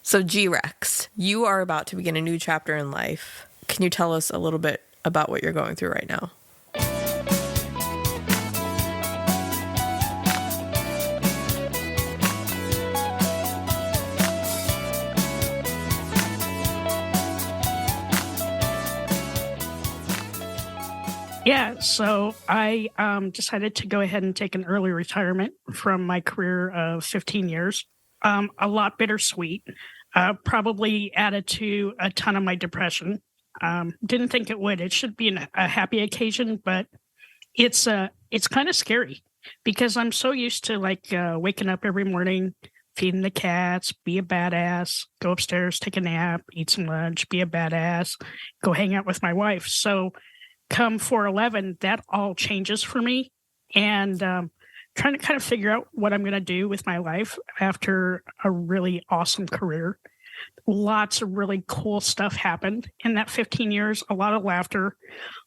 So G-Rex, you are about to begin a new chapter in life. Can you tell us a little bit about what you're going through right now? Yeah, so I decided to go ahead and take an early retirement from my career of 15 years. A lot bittersweet, probably added to a ton of my depression. Didn't think it would. It should be a happy occasion, but it's kind of scary because I'm so used to waking up every morning, feeding the cats, be a badass, go upstairs, take a nap, eat some lunch, be a badass, go hang out with my wife. So come 4/11, that all changes for me. And trying to kind of figure out what I'm going to do with my life after a really awesome career. Lots of really cool stuff happened in that 15 years, a lot of laughter,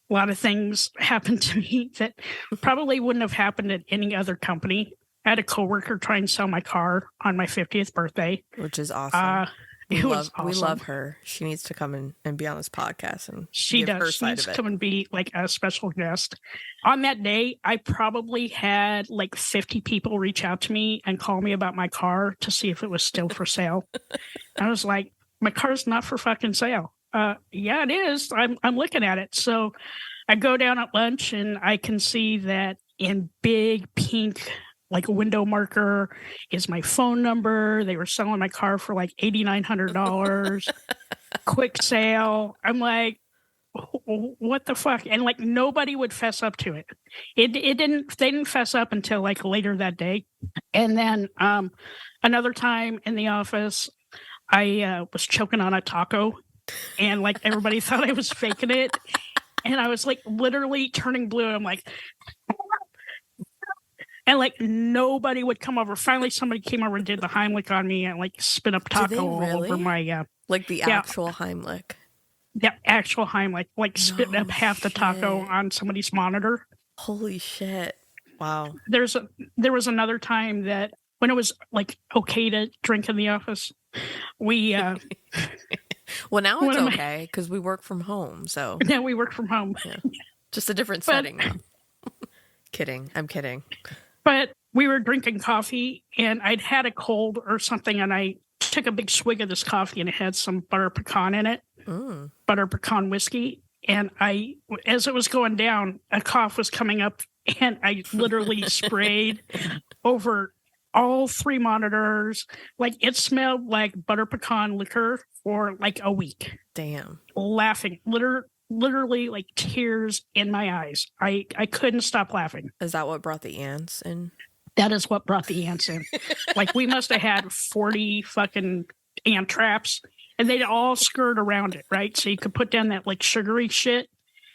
a lot of things happened to me that probably wouldn't have happened at any other company. I had a coworker try and sell my car on my 50th birthday. Which is awesome. It was awesome. We love her. She needs to come and be on this podcast and she give does. her She side needs of to come and be like a special guest. On that day, I probably had like 50 people reach out to me and call me about my car to see if it was still for sale. I was like, my car's not for fucking sale. Yeah, it is. I'm looking at it. So I go down at lunch and I can see that in big pink like a window marker is my phone number. They were selling my car for like $8,900. Quick sale. I'm like, what the fuck? And like nobody would fess up to it. They didn't fess up until like later that day. And then another time in the office, I was choking on a taco and like everybody thought I was faking it. And I was like literally turning blue. I'm like, and like nobody would come over. Finally, somebody came over and did the Heimlich on me and like spit up taco all over my like the actual Heimlich. Yeah, actual Heimlich, like spit up half the taco on somebody's monitor. Holy shit! Wow. There was another time that when it was like okay to drink in the office, we. Well, now it's okay because we work from home. So now we work from home. Yeah. Just a different setting now. Kidding. I'm kidding. But we were drinking coffee and I'd had a cold or something and I took a big swig of this coffee and it had some butter pecan in it, butter pecan whiskey. And as it was going down, a cough was coming up and I literally sprayed over all 3 monitors. Like it smelled like butter pecan liquor for like a week. Damn. Laughing, literally like tears in my eyes. I couldn't stop laughing. Is that what brought the ants in? That is what brought the ants in. Like we must have had 40 fucking ant traps and they'd all skirt around it, right? So you could put down that like sugary shit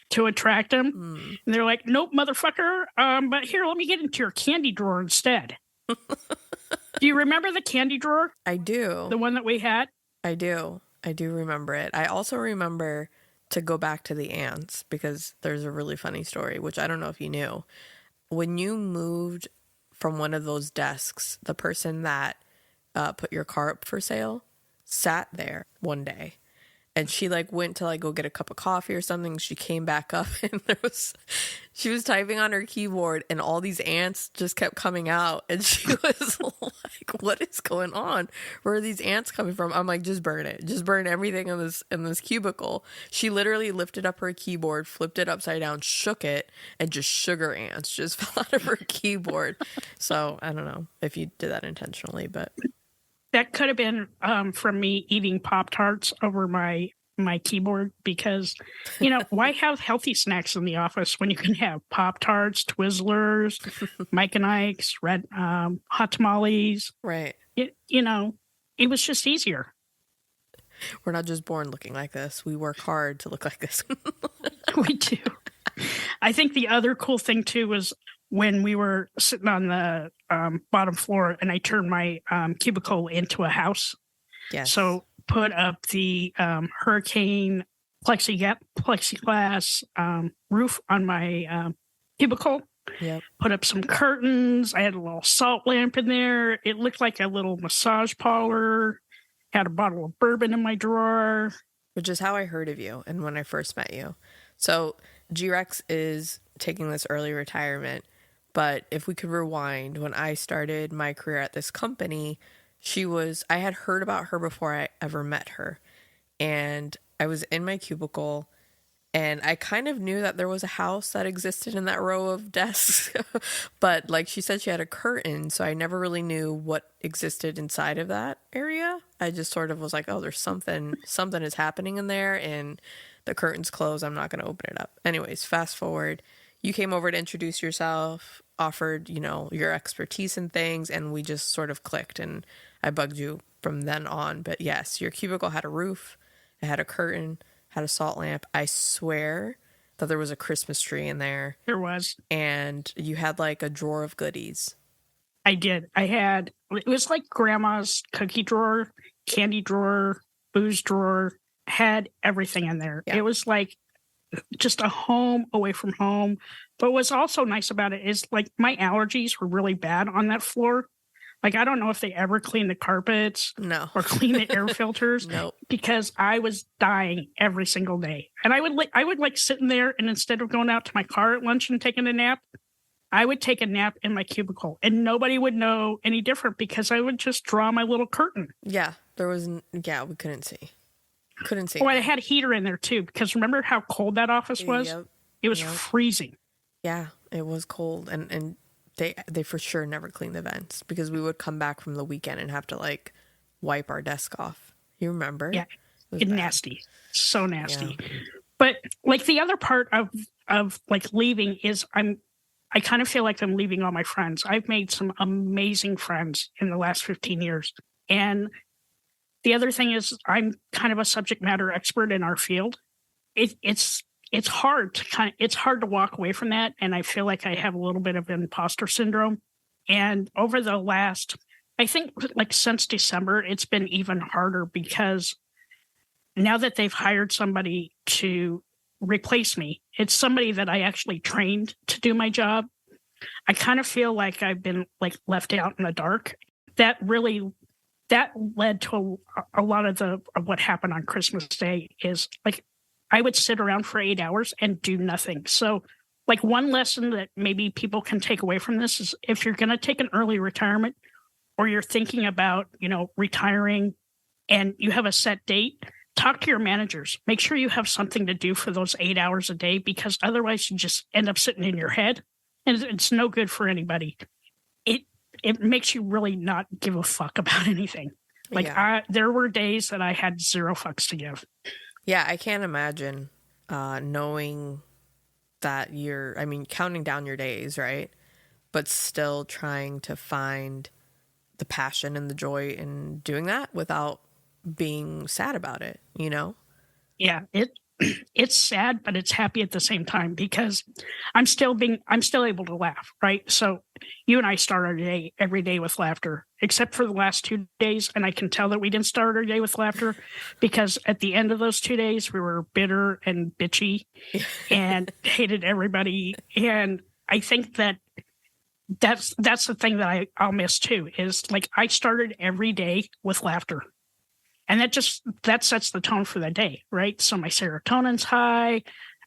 to attract them. And they're like, nope, motherfucker. But here, let me get into your candy drawer instead. Do you remember the candy drawer? I do. The one that we had? I do. I do remember it. I also remember to go back to the ants because there's a really funny story, which I don't know if you knew. When you moved from one of those desks, the person that put your car up for sale sat there one day and she like went to like go get a cup of coffee or something. She came back up and she was typing on her keyboard and all these ants just kept coming out and she was like, what is going on? Where are these ants coming from? I'm like, just burn it. Just burn everything in this cubicle. She literally lifted up her keyboard, flipped it upside down, shook it, and just sugar ants just fell out of her keyboard. So I don't know if you did that intentionally, but that could have been from me eating Pop-Tarts over my keyboard because, you know, why have healthy snacks in the office when you can have Pop-Tarts, Twizzlers, Mike and Ike's, red hot tamales? Right. It was just easier. We're not just born looking like this. We work hard to look like this. We do. I think the other cool thing, too, was when we were sitting on the bottom floor and I turned my cubicle into a house. Yes. So put up the hurricane plexiglass roof on my cubicle. Yep. Put up some curtains. I had a little salt lamp in there. It looked like a little massage parlor. Had a bottle of bourbon in my drawer. Which is how I heard of you and when I first met you. So G-Rex is taking this early retirement, but if we could rewind, when I started my career at this company, I had heard about her before I ever met her. And I was in my cubicle and I kind of knew that there was a house that existed in that row of desks. But like she said, she had a curtain, so I never really knew what existed inside of that area. I just sort of was like, oh, there's something is happening in there, and the curtain's closed. I'm not going to open it up. Anyways, fast forward. You came over to introduce yourself, offered, your expertise in things, and we just sort of clicked, and I bugged you from then on. But yes, your cubicle had a roof, it had a curtain, had a salt lamp. I swear that there was a Christmas tree in there. There was. And you had like a drawer of goodies. I did. It was like grandma's cookie drawer, candy drawer, booze drawer, had everything in there. Yeah. It was like just a home away from home. But what's also nice about it is like my allergies were really bad on that floor. Like, I don't know if they ever clean the carpets or clean the air filters because I was dying every single day. And I would like sitting there, and instead of going out to my car at lunch and taking a nap, I would take a nap in my cubicle and nobody would know any different because I would just draw my little curtain. Yeah, we couldn't see. Oh, I had a heater in there too, because remember how cold that office was? Yep. It was freezing. Yeah, it was cold. And they for sure never cleaned the vents because we would come back from the weekend and have to like wipe our desk off. You remember? Yeah, it's nasty. So nasty. Yeah. But like the other part of like leaving is I kind of feel like I'm leaving all my friends. I've made some amazing friends in the last 15 years. And the other thing is I'm kind of a subject matter expert in our field. It's hard to walk away from that. And I feel like I have a little bit of imposter syndrome. And over the last, I think like since December, it's been even harder because now that they've hired somebody to replace me, it's somebody that I actually trained to do my job. I kind of feel like I've been like left out in the dark. That led to a lot of what happened on Christmas Day is like I would sit around for 8 hours and do nothing. So like one lesson that maybe people can take away from this is if you're going to take an early retirement or you're thinking about, retiring and you have a set date, talk to your managers. Make sure you have something to do for those 8 hours a day because otherwise you just end up sitting in your head and it's no good for anybody. It makes you really not give a fuck about anything. Like there were days that I had zero fucks to give. Yeah, I can't imagine knowing that counting down your days, right? But still trying to find the passion and the joy in doing that without being sad about it, Yeah, it's sad, but it's happy at the same time because I'm still able to laugh, right? So you and I start our day every day with laughter, except for the last 2 days. And I can tell that we didn't start our day with laughter because at the end of those 2 days, we were bitter and bitchy and hated everybody. And I think that's the thing that I'll miss too, is like I started every day with laughter. And that sets the tone for the day, right? So my serotonin's high,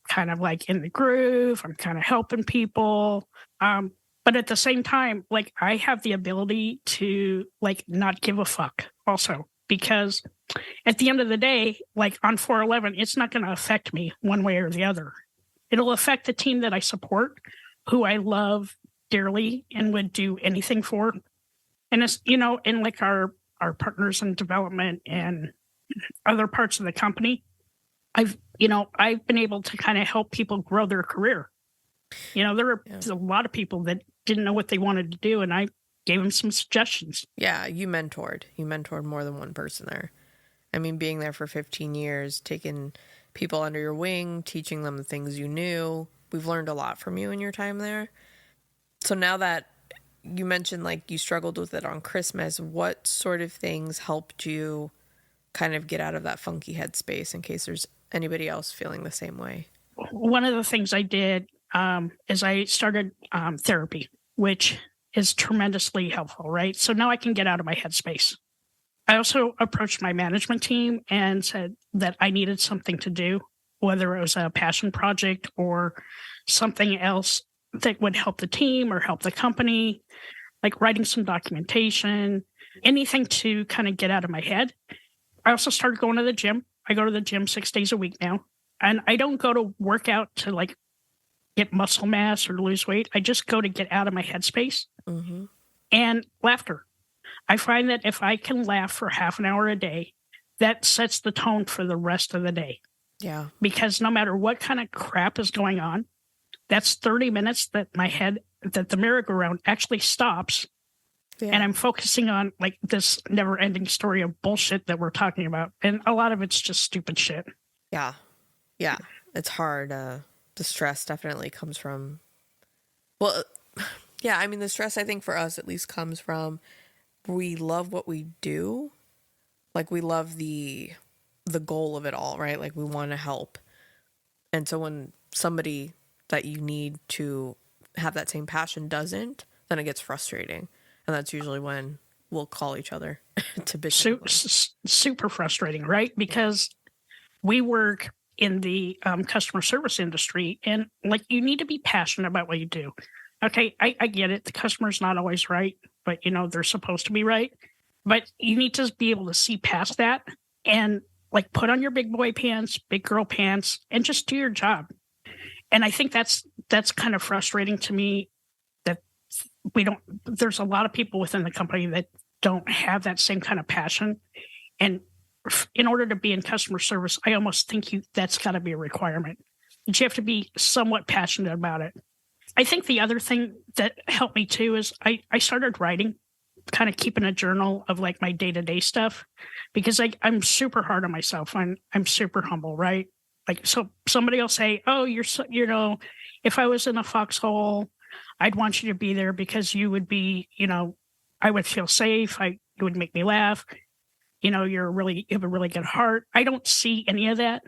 kind of like in the groove. I'm kind of helping people. But at the same time, like I have the ability to like not give a fuck also, because at the end of the day, like on 411, it's not going to affect me one way or the other. It'll affect the team that I support, who I love dearly and would do anything for. And it's, in like our partners in development and other parts of the company, I've been able to kind of help people grow their career. There were a lot of people that didn't know what they wanted to do, and I gave them some suggestions. Yeah, you mentored more than one person there. I mean, being there for 15 years, taking people under your wing, teaching them the things you knew. We've learned a lot from you in your time there. So now that you mentioned like you struggled with it on Christmas, what sort of things helped you kind of get out of that funky headspace in case there's anybody else feeling the same way? One of the things I did is I started therapy, which is tremendously helpful, right? So now I can get out of my headspace. I also approached my management team and said that I needed something to do, whether it was a passion project or something else that would help the team or help the company, like writing some documentation, anything to kind of get out of my head. I also started going to the gym. I go to the gym 6 days a week now. And I don't go to work out to like get muscle mass or lose weight. I just go to get out of my headspace Mm-hmm. and laughter. I find that if I can laugh for half an hour a day, that sets the tone for the rest of the day. Yeah. Because no matter what kind of crap is going on, that's 30 minutes that that the merry-go-round actually stops. Yeah. And I'm focusing on like this never ending story of bullshit that we're talking about. And a lot of it's just stupid shit. Yeah. Yeah. It's hard. The stress definitely comes from, well, yeah, I mean, the stress I think for us at least comes from we love what we do. Like we love the goal of it all, right? Like we want to help. And so when somebody that you need to have that same passion doesn't, then it gets frustrating. And that's usually when we'll call each other to bitch. Super frustrating, right? Because we work in the customer service industry, and like you need to be passionate about what you do. Okay, I get it. The customer's not always right, but they're supposed to be right. But you need to be able to see past that and like put on your big boy pants, big girl pants, and just do your job. And I think that's kind of frustrating to me that we don't. There's a lot of people within the company that don't have that same kind of passion, and in order to be in customer service, I almost think that's got to be a requirement. You have to be somewhat passionate about it. I think the other thing that helped me too is I started writing, kind of keeping a journal of like my day-to-day stuff, because I'm super hard on myself. I'm super humble, right? Like, so somebody will say, "Oh, you're so, if I was in a foxhole, I'd want you to be there because you would be, I would feel safe. You would make me laugh. You have a really good heart." I don't see any of that.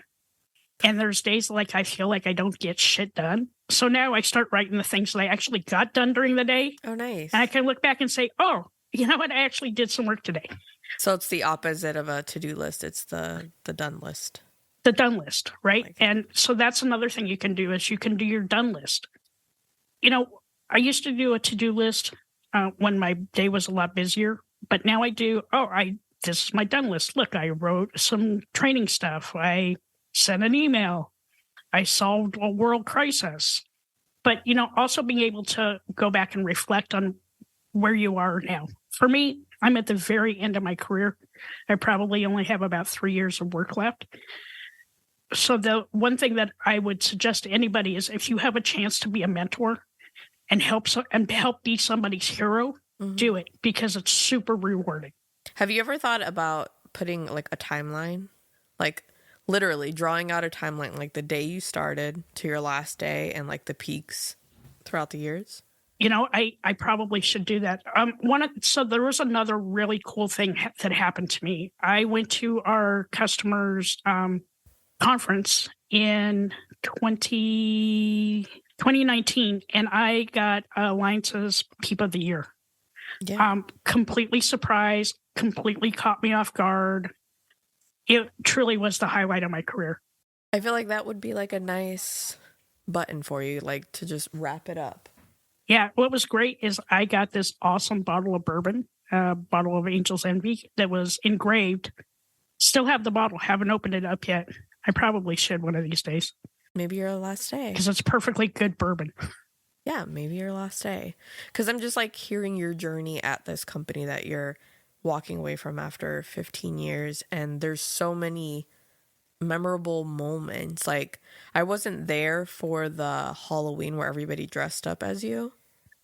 And there's days like I feel like I don't get shit done. So now I start writing the things that I actually got done during the day. Oh, nice. And I can look back and say, "Oh, you know what? I actually did some work today." So it's the opposite of a to-do list. It's the done list. The done list, right? Like, and so that's another thing you can do is you can do your done list. I used to do a to-do list when my day was a lot busier, but now I do, this is my done list. Look, I wrote some training stuff. I sent an email. I solved a world crisis. But, also being able to go back and reflect on where you are now. For me, I'm at the very end of my career. I probably only have about 3 years of work left. So the one thing that I would suggest to anybody is if you have a chance to be a mentor and help be somebody's hero, do it because it's super rewarding. Have you ever thought about putting like a timeline? Like literally drawing out a timeline, like the day you started to your last day and like the peaks throughout the years? I probably should do that. So there was another really cool thing that happened to me. I went to our customers conference in 2019, and I got Alliance's Peep of the Year. Yeah. Completely surprised, completely caught me off guard. It truly was the highlight of my career. I feel like that would be like a nice button for you, like to just wrap it up. Yeah, what was great is I got this awesome bottle of bourbon, bottle of Angel's Envy that was engraved. Still have the bottle, haven't opened it up yet. I probably should one of these days. Maybe your last day. Because it's perfectly good bourbon. Yeah, maybe your last day. Because I'm just like hearing your journey at this company that you're walking away from after 15 years. And there's so many memorable moments. Like, I wasn't there for the Halloween where everybody dressed up as you.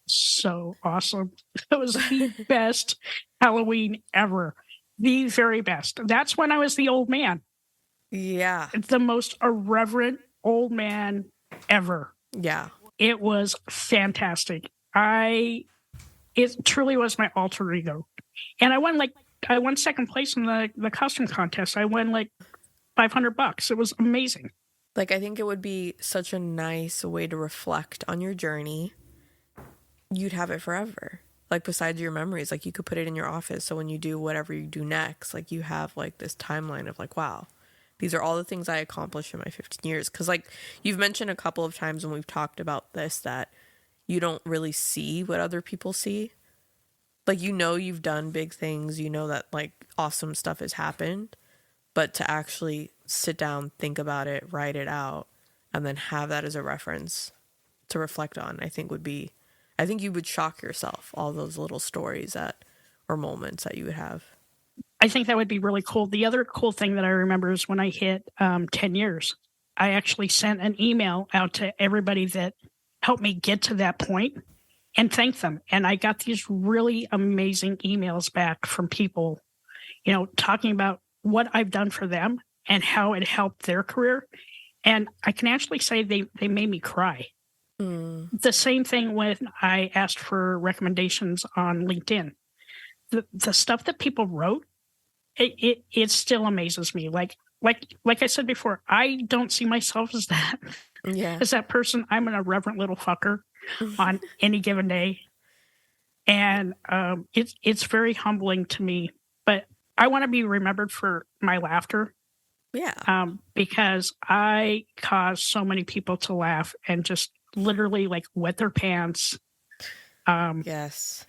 So awesome. It was the best Halloween ever. The very best. That's when I was the old man. Yeah. The most irreverent old man ever. Yeah. It was fantastic. It truly was my alter ego. And I won second place in the costume contest. I won like $500. It was amazing. Like, I think it would be such a nice way to reflect on your journey. You'd have it forever. like besides your memories, like you could put it in your office. So when you do whatever you do next, like you have like this timeline of like, wow, these are all the things I accomplished in my 15 years. Cause like you've mentioned a couple of times when we've talked about this that you don't really see what other people see. Like, you know, you've done big things, you know that like awesome stuff has happened, but to actually sit down, think about it, write it out, and then have that as a reference to reflect on, I think would be, I think you would shock yourself, all those little stories that, or moments that you would have. I think that would be really cool. The other cool thing that I remember is when I hit 10 years, I actually sent an email out to everybody that helped me get to that point and thank them. And I got these really amazing emails back from people, you know, talking about what I've done for them and how it helped their career. And I can actually say they made me cry. Mm, The same thing when I asked for recommendations on LinkedIn. The stuff that people wrote, it still amazes me. Like I said before, I don't see myself as that yeah. as that person. I'm an irreverent little fucker on any given day, and it's very humbling to me. But I want to be remembered for my laughter, Yeah. because I caused so many people to laugh and just literally like wet their pants, um, Yes.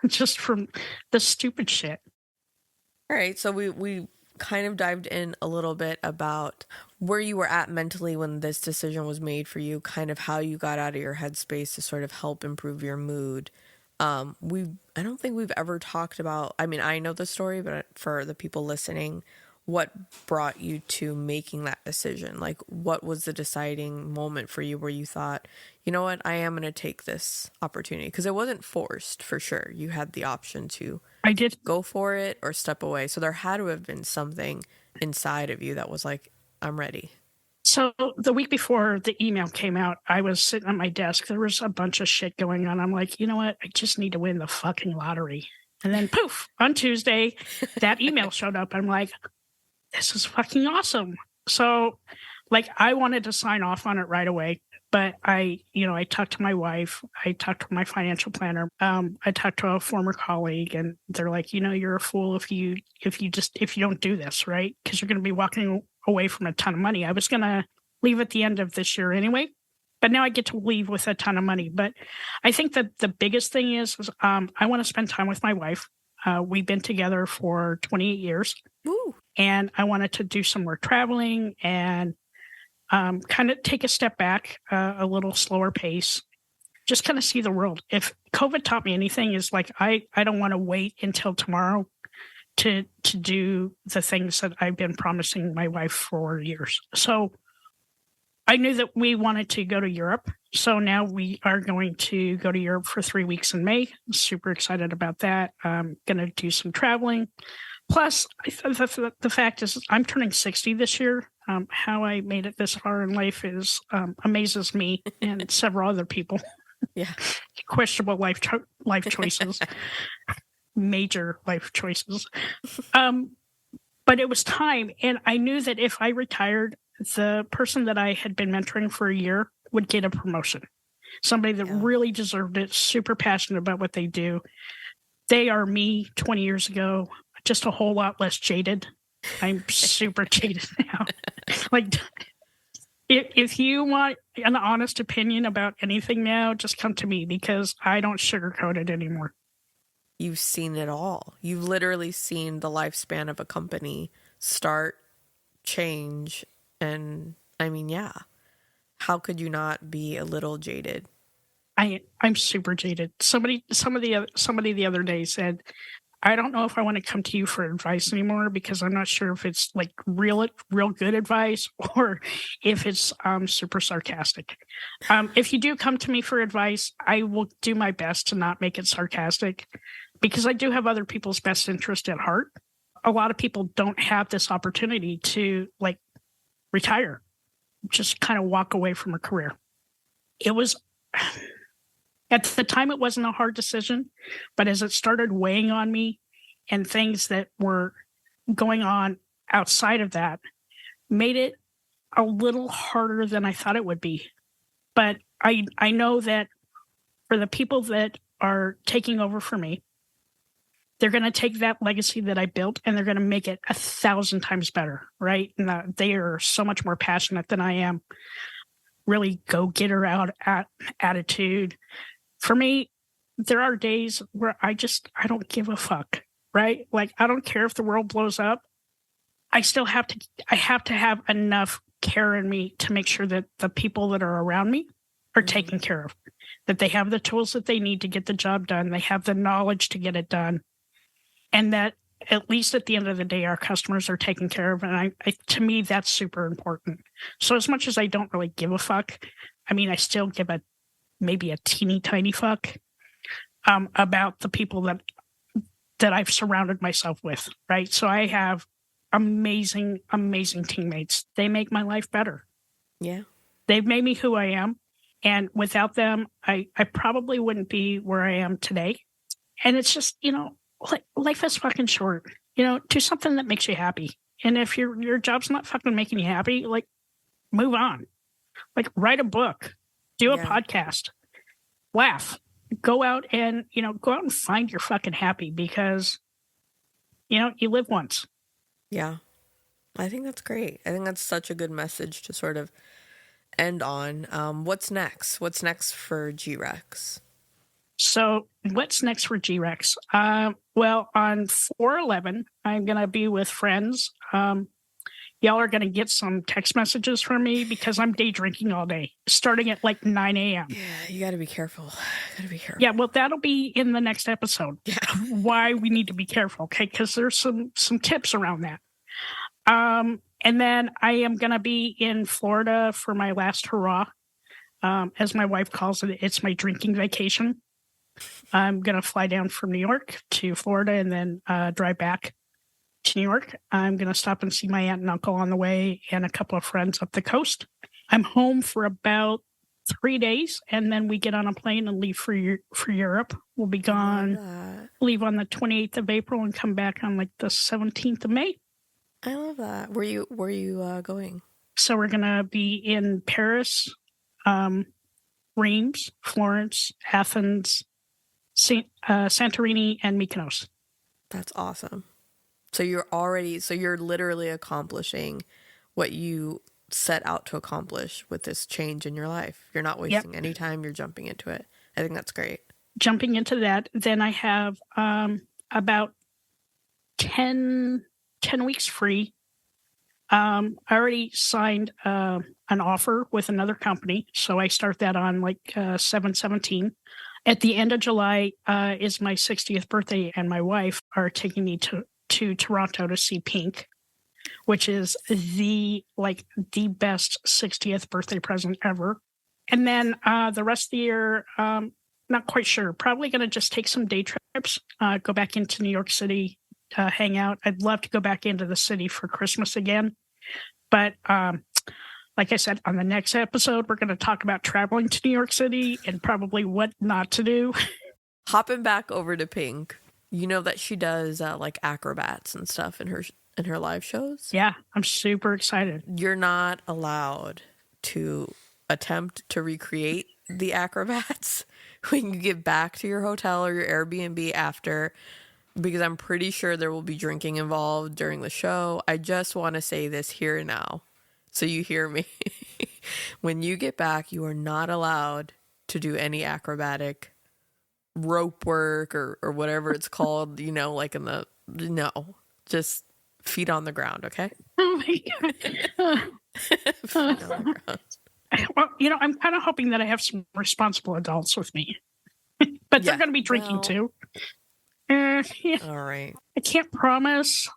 just from the stupid shit. All right, so we kind of dived in a little bit about where you were at mentally when this decision was made for you, kind of how you got out of your headspace to sort of help improve your mood. I don't think we've ever talked about, I mean, I know the story, but for the people listening, what brought you to making that decision? Like, what was the deciding moment for you where you thought, you know what, I am going to take this opportunity? Because it wasn't forced for sure. You had the option to I did. go for it or step away. So there had to have been something inside of you that was like, I'm ready. So the week before the email came out, I was sitting at my desk. There was a bunch of shit going on. I'm like, you know what? I just need to win the fucking lottery. And then poof, on Tuesday, that email showed up. I'm like, this is fucking awesome. So like I wanted to sign off on it right away. But I talked to my wife, I talked to my financial planner, I talked to a former colleague, and they're like, you're a fool if you don't do this, right? Because you're going to be walking away from a ton of money. I was going to leave at the end of this year anyway, but now I get to leave with a ton of money. But I think that the biggest thing is I want to spend time with my wife. We've been together for 28 years, Woo. and I wanted to do some more traveling and kind of take a step back, a little slower pace, just kind of see the world. If COVID taught me anything, is like I don't want to wait until tomorrow to do the things that I've been promising my wife for years. So I knew that we wanted to go to Europe. So now we are going to go to Europe for 3 weeks in May. I'm super excited about that. I'm going to do some traveling. Plus, the fact is, I'm turning 60 this year. How I made it this far in life is amazes me and several other people. Yeah. Questionable life choices, major life choices. But it was time, and I knew that if I retired, the person that I had been mentoring for a year would get a promotion. Somebody that Yeah. really deserved it, super passionate about what they do. They are me 20 years ago, just a whole lot less jaded. I'm super jaded now. Like, if you want an honest opinion about anything now, just come to me because I don't sugarcoat it anymore. You've seen it all. You've literally seen the lifespan of a company start, change, and I mean, yeah. How could you not be a little jaded? I'm super jaded. Somebody the other day said, I don't know if I want to come to you for advice anymore because I'm not sure if it's like real good advice or if it's super sarcastic. If you do come to me for advice, I will do my best to not make it sarcastic because I do have other people's best interest at heart. A lot of people don't have this opportunity to like retire, just kind of walk away from a career. It was at the time, it wasn't a hard decision, but as it started weighing on me and things that were going on outside of that made it a little harder than I thought it would be. But I know that for the people that are taking over for me. They're going to take that legacy that I built and they're going to make it 1,000 times better, right? And they are so much more passionate than I am. Really go-getter attitude. For me, there are days where I don't give a fuck, right? Like, I don't care if the world blows up. I have to have enough care in me to make sure that the people that are around me are taken care of, that they have the tools that they need to get the job done. They have the knowledge to get it done. And that at least at the end of the day, our customers are taken care of. And to me, that's super important. So as much as I don't really give a fuck, I mean, I still give maybe a teeny tiny fuck about the people that I've surrounded myself with, right? So I have amazing, amazing teammates. They make my life better. Yeah. They've made me who I am. And without them, I probably wouldn't be where I am today. And it's just, life is fucking short. Do something that makes you happy. And if your job's not fucking making you happy, like, move on. Like, write a book, do a podcast, laugh, go out and find your fucking happy because, you live once. Yeah. I think that's great. I think that's such a good message to sort of end on. What's next? What's next for G-Rex? So what's next for G-Rex? Well, on 4/11, I'm going to be with friends. Y'all are going to get some text messages from me because I'm day drinking all day, starting at like 9 a.m. Yeah, you got to be careful. Yeah, well, that'll be in the next episode. Yeah. Why we need to be careful, okay? Because there's some tips around that. And then I am going to be in Florida for my last hurrah. As my wife calls it, it's my drinking vacation. I'm going to fly down from New York to Florida and then drive back to New York. I'm going to stop and see my aunt and uncle on the way and a couple of friends up the coast. I'm home for about 3 days, and then we get on a plane and leave for Europe. We'll be gone, leave on the 28th of April and come back on like the 17th of May. I love that. Where you going? So we're going to be in Paris, Reims, Florence, Athens, Santorini, and Mykonos. That's awesome. So you're literally accomplishing what you set out to accomplish with this change in your life. You're not wasting any time. You're jumping into it. I think that's great. Jumping into that. Then I have about 10 weeks free. I already signed an offer with another company. So I start that on like 7/17. At the end of July is my 60th birthday, and my wife are taking me to Toronto to see Pink, which is the best 60th birthday present ever. And then the rest of the year, not quite sure. Probably going to just take some day trips, go back into New York City, hang out. I'd love to go back into the city for Christmas again. But like I said, on the next episode, we're going to talk about traveling to New York City and probably what not to do. Hopping back over to Pink, you know that she does like acrobats and stuff in her live shows? Yeah, I'm super excited. You're not allowed to attempt to recreate the acrobats when you get back to your hotel or your Airbnb after, because I'm pretty sure there will be drinking involved during the show. I just want to say this here and now, so you hear me. When you get back, you are not allowed to do any acrobatic rope work or whatever it's called, like just feet on the ground, okay? Oh my God. Feet on the ground. Well, I'm kind of hoping that I have some responsible adults with me, but they're going to be drinking too. Yeah. All right. I can't promise.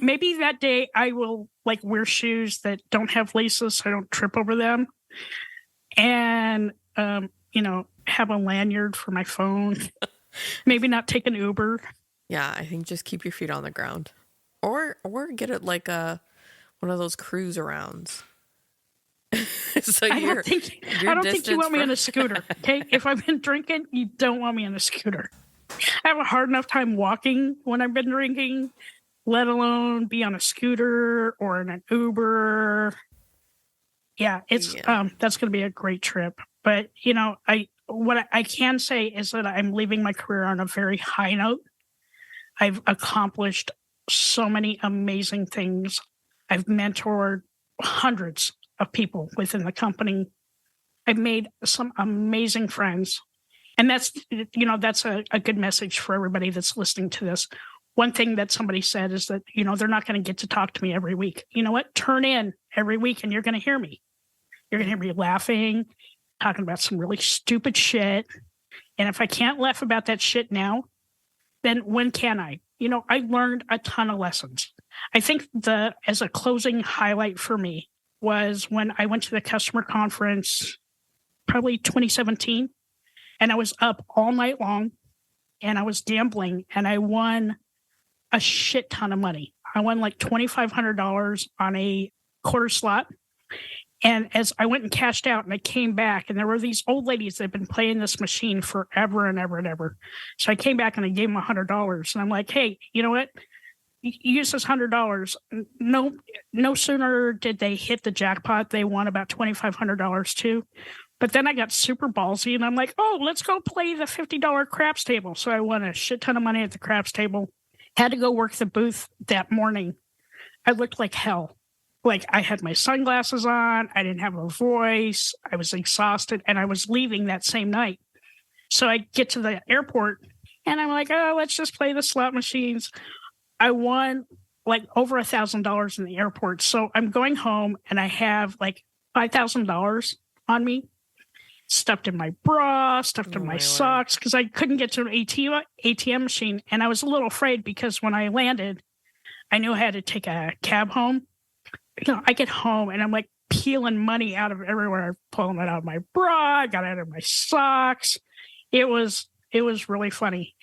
Maybe that day I will wear shoes that don't have laces so I don't trip over them, and have a lanyard for my phone. Maybe not take an Uber. Yeah, I think just keep your feet on the ground, or get it like one of those cruise arounds. So I don't think you want me on a scooter. Okay, if I've been drinking, you don't want me on a scooter. I have a hard enough time walking when I've been drinking, let alone be on a scooter or in an Uber. Yeah, it's that's going to be a great trip. But what I can say is that I'm leaving my career on a very high note. I've accomplished so many amazing things. I've mentored hundreds of people within the company. I've made some amazing friends. And that's a good message for everybody that's listening to this. One thing that somebody said is that, they're not going to get to talk to me every week. You know what? Turn in every week and you're going to hear me. You're going to hear me laughing, talking about some really stupid shit. And if I can't laugh about that shit now, then when can I? I learned a ton of lessons. I think as a closing highlight for me was when I went to the customer conference, probably 2017, and I was up all night long and I was gambling and I won a shit ton of money. I won like $2,500 on a quarter slot. And as I went and cashed out and I came back, and there were these old ladies that had been playing this machine forever and ever and ever. So I came back and I gave them $100. And I'm like, hey, you know what? Use this $100. No sooner did they hit the jackpot, they won about $2,500 too. But then I got super ballsy and I'm like, oh, let's go play the $50 craps table. So I won a shit ton of money at the craps table. Had to go work the booth that morning. I looked like hell. Like, I had my sunglasses on. I didn't have a voice. I was exhausted, and I was leaving that same night. So I get to the airport, and I'm like, oh, let's just play the slot machines. I won like over $1,000 in the airport. So I'm going home, and I have like $5,000 on me, stuffed in my bra, stuffed in my socks, because I couldn't get to an ATM machine. And I was a little afraid because when I landed, I knew I had to take a cab home. I get home and I'm like peeling money out of everywhere, pulling it out of my bra, I got it out of my socks. It was really funny.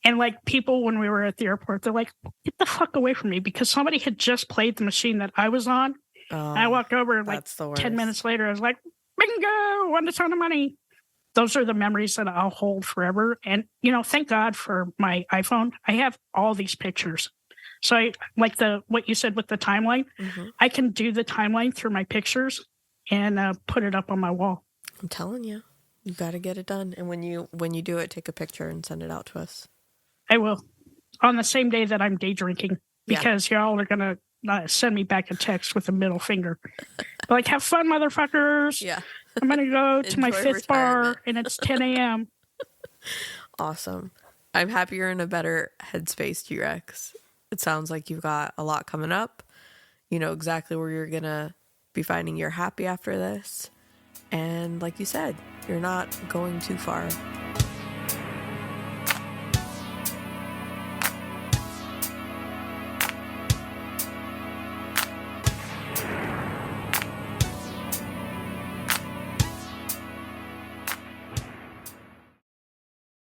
And like, people, when we were at the airport, they're like, get the fuck away from me, because somebody had just played the machine that I was on. And I walked over and like 10 minutes later, I was like, bingo, won a ton of money. Those are the memories that I'll hold forever. And, thank God for my iPhone. I have all these pictures. So I like what you said with the timeline. Mm-hmm. I can do the timeline through my pictures and put it up on my wall. I'm telling you, you got to get it done. And when you do it, take a picture and send it out to us. I will, on the same day that I'm day drinking, because y'all are gonna send me back a text with a middle finger, like, have fun, motherfuckers. Yeah, I'm gonna go to my fifth bar and it's 10 a.m. Awesome. I'm happy you're in a better headspace, G-Rex. It sounds like you've got a lot coming up. You know exactly where you're going to be finding your happy after this. And like you said, you're not going too far